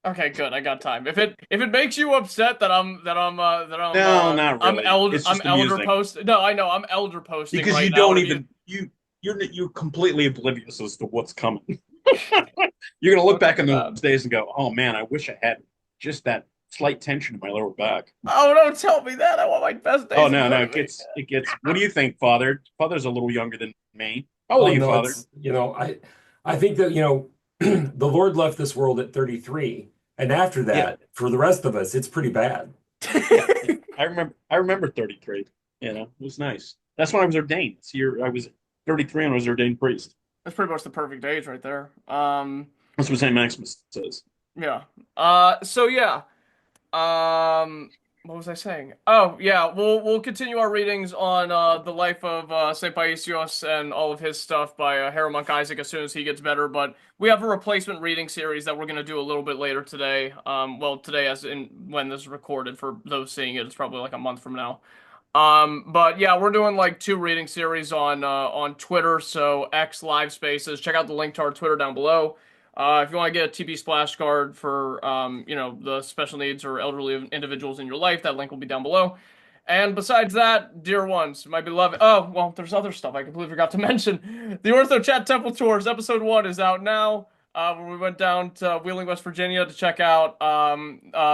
Okay, good. I got time. If it makes you upset that I'm No, not really. I'm elder post. No, I know I'm elder posting because right you now. don't even you're completely oblivious as to what's coming. You're gonna look back in those days and go, "Oh man, I wish I had just that slight tension in my lower back." Oh, don't tell me that. I want my best days. Oh no, it gets. What do you think, Father? Father's a little younger than me. How old are you, no, Father? I think that the Lord left this world at 33, and after that, for the rest of us, it's pretty bad. I remember 33. It was nice. That's when I was ordained. This year I was 33 and I was ordained priest. That's pretty much the perfect age right there. That's what St. Maximus says. Yeah. So yeah. What was I saying? Oh yeah, we'll continue our readings on the life of Saint Paisios and all of his stuff by Monk Isaac as soon as he gets better. But we have a replacement reading series that we're gonna do a little bit later today. Well, today as in when this is recorded. For those seeing it, it's probably like a month from now. But yeah, we're doing like 2 reading series on Twitter, so X Live Spaces. Check out the link to our Twitter down below. If you want to get a TP splash card for the special needs or elderly individuals in your life, that link will be down below. And besides that, dear ones, my beloved. Oh, well, there's other stuff I completely forgot to mention. The Orthochat Temple Tours, episode 1 is out now. Where we went down to Wheeling, West Virginia to check out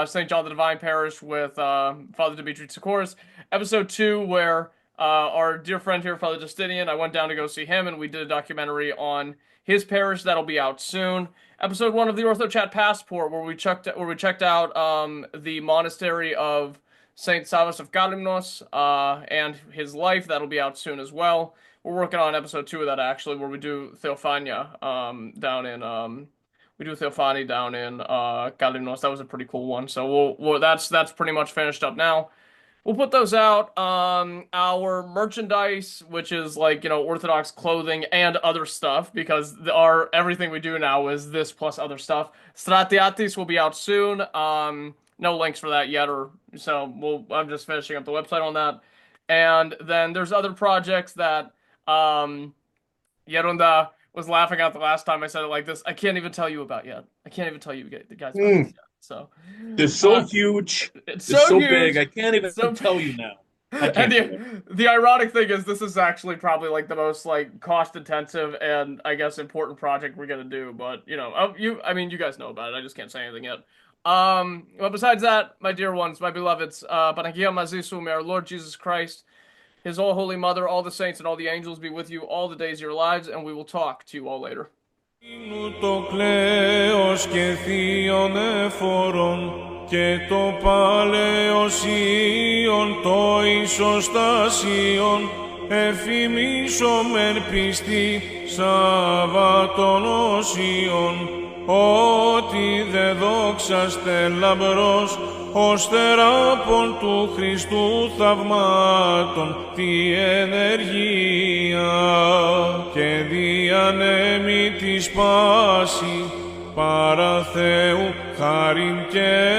St. John the Divine Parish with Father Dimitri Tsakouras. Episode 2, where our dear friend here, Father Justinian, I went down to go see him, and we did a documentary on his parish that'll be out soon. Episode 1 of the Orthochat Passport, where we checked out the monastery of Saint Savas of Kalymnos and his life. That'll be out soon as well. We're working on episode 2 of that, actually, where we do Theophania down in Kalymnos. That was a pretty cool one. So that's pretty much finished up now. We'll put those out. Our merchandise, which is like, Orthodox clothing and other stuff, because everything we do now is this plus other stuff. Stratiatis will be out soon. No links for that yet, I'm just finishing up the website on that. And then there's other projects that Yerunda was laughing at the last time I said it like this. I can't even tell you about yet. I can't even tell you guys about this yet. So they're so huge. It's they're so huge. Big. I can't even tell you now. And the ironic thing is, this is actually probably like the most like cost intensive and I guess important project we're gonna do. But you guys know about it. I just can't say anything yet. But besides that, my dear ones, my beloveds, Panagia Mazisu, may our Lord Jesus Christ, His all holy Mother, all the saints, and all the angels be with you all the days of your lives, and we will talk to you all later. Το κλαίος και θείον εφορών και το παλαιοσίον το ισοστασίον εφημίσομεν πιστή Σαββατών οσίων ότι δε δόξαστε λαμπρός ως θεράπων του Χριστού θαυμάτων τη ενεργία και διανέμει τη σπάση παρά Θεού χάριν και